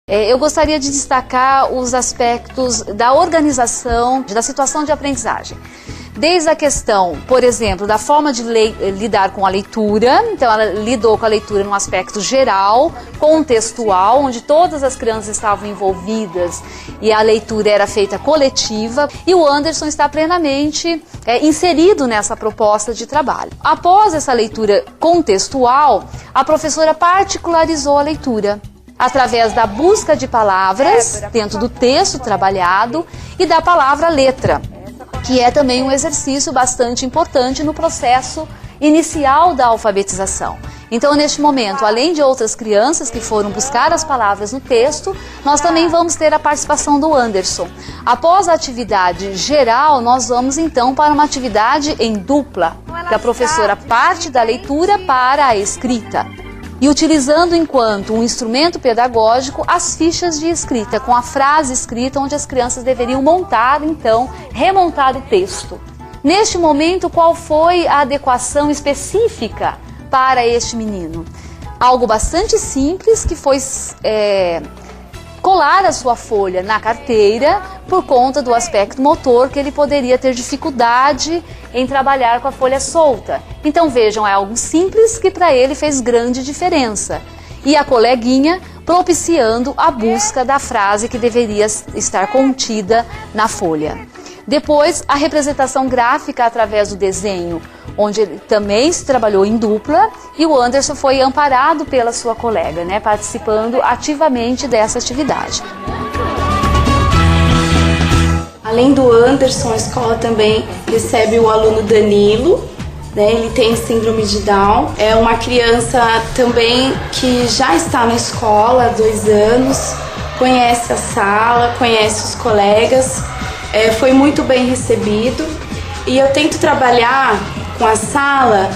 Eu gostaria de destacar os aspectos da organização, da situação de aprendizagem. Desde a questão, por exemplo, da forma de lidar com a leitura. Então ela lidou com a leitura num aspecto geral, contextual, onde todas as crianças estavam envolvidas e a leitura era feita coletiva. E o Anderson está plenamente inserido nessa proposta de trabalho. Após essa leitura contextual, a professora particularizou a leitura através da busca de palavras dentro do texto trabalhado e da palavra letra, que é também um exercício bastante importante no processo inicial da alfabetização. Então, neste momento, além de outras crianças que foram buscar as palavras no texto, nós também vamos ter a participação do Anderson. Após a atividade geral, nós vamos então para uma atividade em dupla, que a professora parte da leitura para a escrita, e utilizando enquanto um instrumento pedagógico as fichas de escrita, com a frase escrita, onde as crianças deveriam montar, então, remontar o texto. Neste momento, qual foi a adequação específica para este menino? Algo bastante simples, que foi colar a sua folha na carteira por conta do aspecto motor, que ele poderia ter dificuldade em trabalhar com a folha solta. Então vejam, é algo simples que para ele fez grande diferença. E a coleguinha propiciando a busca da frase que deveria estar contida na folha. Depois, a representação gráfica através do desenho, onde ele também se trabalhou em dupla, e o Anderson foi amparado pela sua colega, participando ativamente dessa atividade. Além do Anderson, a escola também recebe o aluno Danilo, ele tem síndrome de Down. É uma criança também que já está na escola há 2 anos, conhece a sala, conhece os colegas, foi muito bem recebido. E eu tento trabalhar com a sala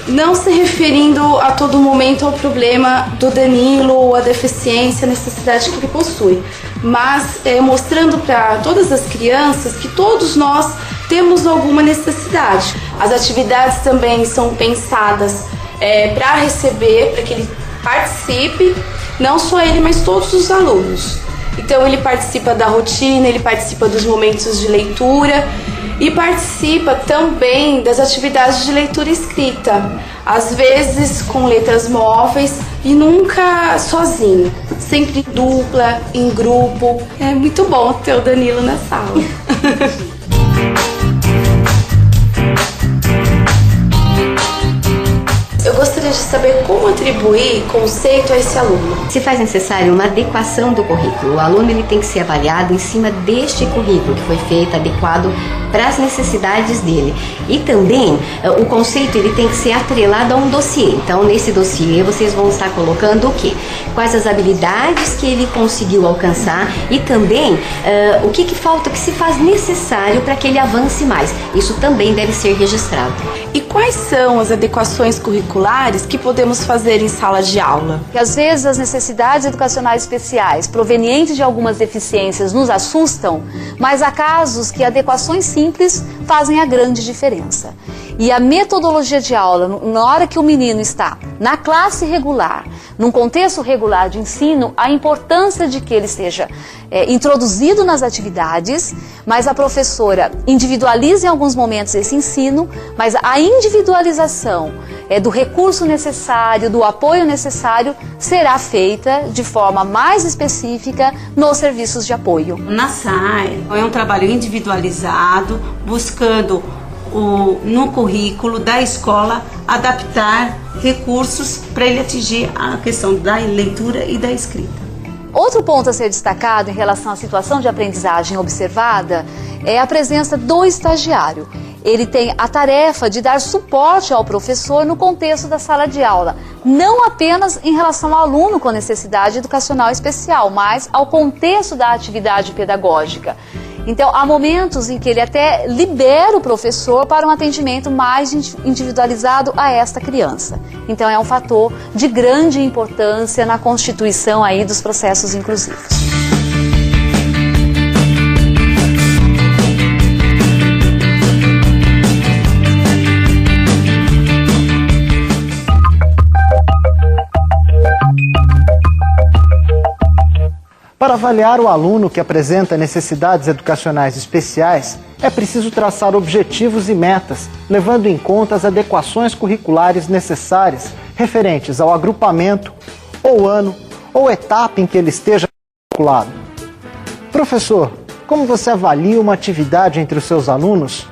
não se referindo a todo momento ao problema do Danilo ou a deficiência, a necessidade que ele possui, mas mostrando para todas as crianças que todos nós temos alguma necessidade. As atividades também são pensadas para receber, para que ele participe, não só ele, mas todos os alunos. Então ele participa da rotina, ele participa dos momentos de leitura e participa também das atividades de leitura escrita, às vezes com letras móveis e nunca sozinho, sempre em dupla, em grupo. É muito bom ter o Danilo na sala. Eu gostaria de saber como atribuir conceito a esse aluno. Se faz necessário uma adequação do currículo. O aluno ele tem que ser avaliado em cima deste currículo que foi feito, adequado para as necessidades dele. E também o conceito ele tem que ser atrelado a um dossiê. Então, nesse dossiê vocês vão estar colocando o quê? Quais as habilidades que ele conseguiu alcançar e também o que falta, o que se faz necessário para que ele avance mais. Isso também deve ser registrado. E quais são as adequações curriculares que podemos fazer em sala de aula? Que às vezes as necessidades educacionais especiais provenientes de algumas deficiências nos assustam, mas há casos que adequações simples fazem a grande diferença. E a metodologia de aula, na hora que o menino está na classe regular, num contexto regular de ensino, a importância de que ele seja introduzido nas atividades, mas a professora individualiza em alguns momentos esse ensino, mas a individualização do recurso necessário, do apoio necessário, será feita de forma mais específica nos serviços de apoio. Na SAI é um trabalho individualizado, buscando no currículo da escola adaptar recursos para ele atingir a questão da leitura e da escrita. Outro ponto a ser destacado em relação à situação de aprendizagem observada é a presença do estagiário. Ele tem a tarefa de dar suporte ao professor no contexto da sala de aula, não apenas em relação ao aluno com necessidade educacional especial, mas ao contexto da atividade pedagógica. Então, há momentos em que ele até libera o professor para um atendimento mais individualizado a esta criança. Então, é um fator de grande importância na constituição aí dos processos inclusivos. Para avaliar o aluno que apresenta necessidades educacionais especiais, é preciso traçar objetivos e metas, levando em conta as adequações curriculares necessárias referentes ao agrupamento, ou ano, ou etapa em que ele esteja matriculado. Professor, como você avalia uma atividade entre os seus alunos?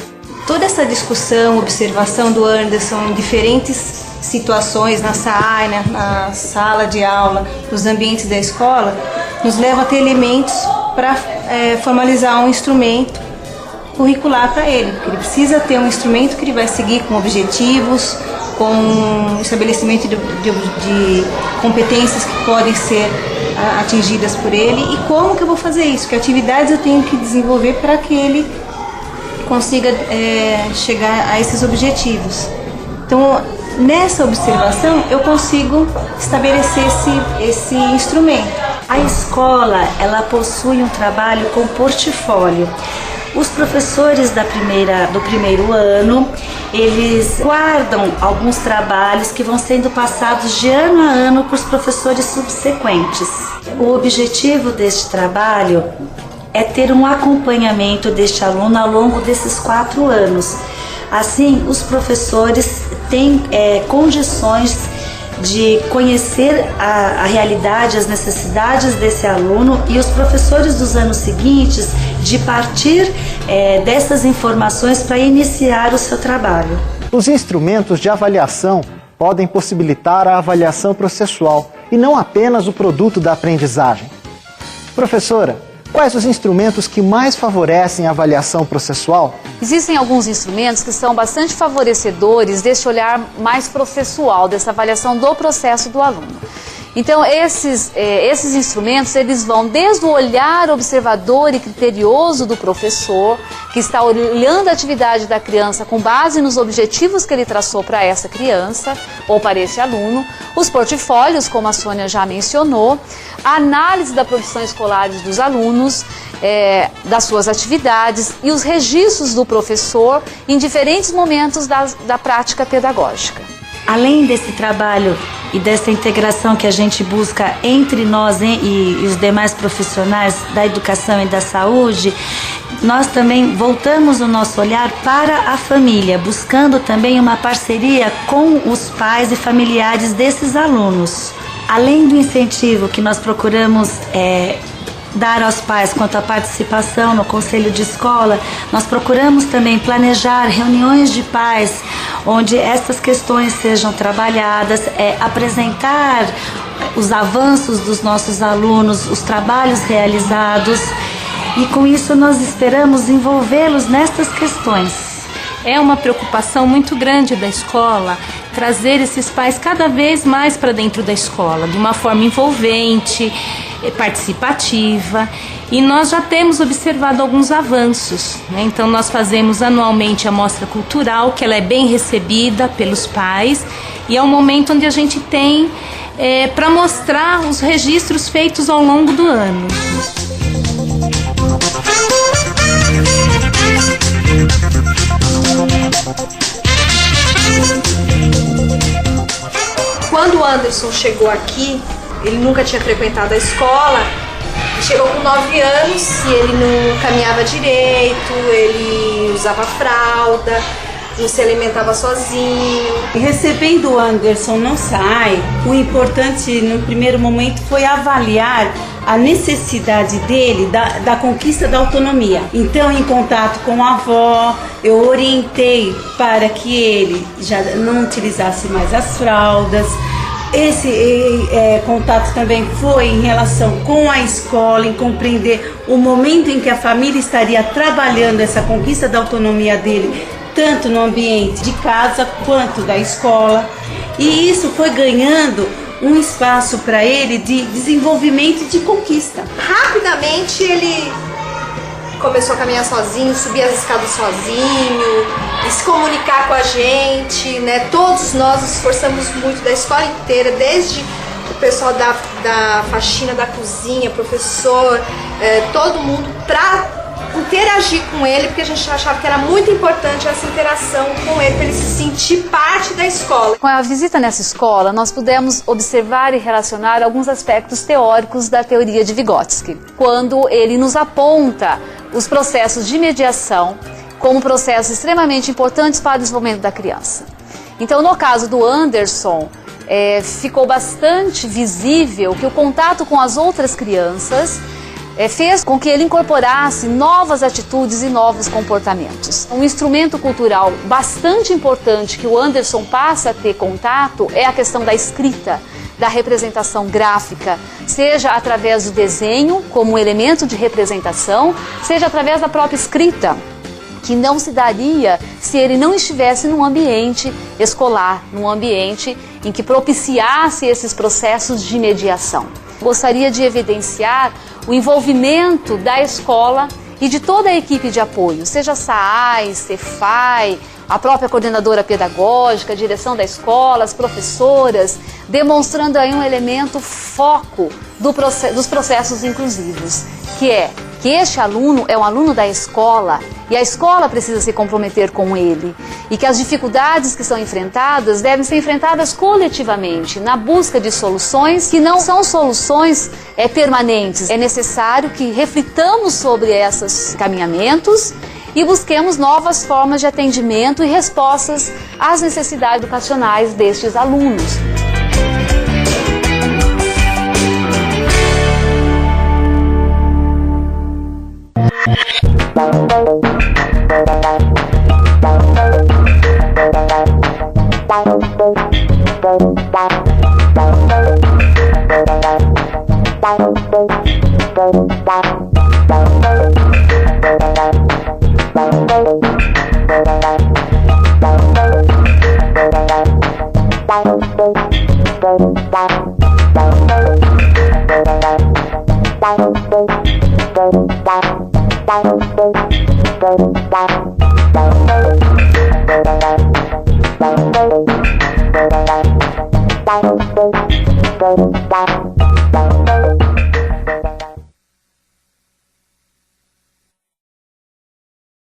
Toda essa discussão, observação do Anderson em diferentes situações na sala de aula, nos ambientes da escola, nos leva a ter elementos para formalizar um instrumento curricular para ele. Ele precisa ter um instrumento que ele vai seguir com objetivos, com estabelecimento de competências que podem ser atingidas por ele. E como que eu vou fazer isso? Que atividades eu tenho que desenvolver para que ele consiga chegar a esses objetivos. Então, nessa observação, eu consigo estabelecer esse instrumento. A escola, ela possui um trabalho com portfólio. Os professores do primeiro ano, eles guardam alguns trabalhos que vão sendo passados de ano a ano para os professores subsequentes. O objetivo deste trabalho é ter um acompanhamento deste aluno ao longo desses 4 anos. Assim, os professores têm condições de conhecer a realidade, as necessidades desse aluno, e os professores dos anos seguintes de partir dessas informações para iniciar o seu trabalho. Os instrumentos de avaliação podem possibilitar a avaliação processual e não apenas o produto da aprendizagem. Professora, quais os instrumentos que mais favorecem a avaliação processual? Existem alguns instrumentos que são bastante favorecedores desse olhar mais processual, dessa avaliação do processo do aluno. Então, esses instrumentos, eles vão desde o olhar observador e criterioso do professor, que está olhando a atividade da criança com base nos objetivos que ele traçou para essa criança ou para esse aluno, os portfólios, como a Sônia já mencionou, a análise da produção escolar dos alunos, das suas atividades e os registros do professor em diferentes momentos da prática pedagógica. Além desse trabalho e dessa integração que a gente busca entre nós e os demais profissionais da educação e da saúde, nós também voltamos o nosso olhar para a família, buscando também uma parceria com os pais e familiares desses alunos. Além do incentivo que nós procuramos dar aos pais quanto à participação no conselho de escola, nós procuramos também planejar reuniões de pais onde essas questões sejam trabalhadas, apresentar os avanços dos nossos alunos, os trabalhos realizados, e com isso nós esperamos envolvê-los nestas questões. É uma preocupação muito grande da escola trazer esses pais cada vez mais para dentro da escola, de uma forma envolvente, participativa, e nós já temos observado alguns avanços, né? Então nós fazemos anualmente a mostra cultural, que ela é bem recebida pelos pais, e é um momento onde a gente tem para mostrar os registros feitos ao longo do ano. Quando o Anderson chegou aqui, ele nunca tinha frequentado a escola, chegou com 9 anos e ele não caminhava direito, ele usava fralda, não se alimentava sozinho. Recebendo o Anderson no SAI, o importante no primeiro momento foi avaliar a necessidade dele da conquista da autonomia. Então, em contato com a avó, eu orientei para que ele já não utilizasse mais as fraldas. Esse contato também foi em relação com a escola, em compreender o momento em que a família estaria trabalhando essa conquista da autonomia dele, tanto no ambiente de casa quanto da escola. E isso foi ganhando um espaço para ele de desenvolvimento e de conquista. Rapidamente ele começou a caminhar sozinho, subir as escadas sozinho, e se comunicar com a gente, né? Todos nós nos esforçamos muito, da escola inteira, desde o pessoal da faxina da cozinha, professor, todo mundo, para interagir com ele, porque a gente achava que era muito importante essa interação com ele, para ele se sentir parte da escola. Com a visita nessa escola, nós pudemos observar e relacionar alguns aspectos teóricos da teoria de Vygotsky, quando ele nos aponta os processos de mediação como processos extremamente importantes para o desenvolvimento da criança. Então, no caso do Anderson, ficou bastante visível que o contato com as outras crianças fez com que ele incorporasse novas atitudes e novos comportamentos. Um instrumento cultural bastante importante que o Anderson passa a ter contato é a questão da escrita, da representação gráfica, seja através do desenho como um elemento de representação, seja através da própria escrita, que não se daria se ele não estivesse num ambiente escolar, num ambiente em que propiciasse esses processos de mediação. Gostaria de evidenciar o envolvimento da escola e de toda a equipe de apoio, seja SAAI, Cefai, a própria coordenadora pedagógica, a direção da escola, as professoras, demonstrando aí um elemento foco dos processos inclusivos, que é que este aluno é um aluno da escola e a escola precisa se comprometer com ele e que as dificuldades que são enfrentadas devem ser enfrentadas coletivamente, na busca de soluções que não são soluções permanentes. É necessário que reflitamos sobre esses caminhamentos e busquemos novas formas de atendimento e respostas às necessidades educacionais destes alunos. Bye.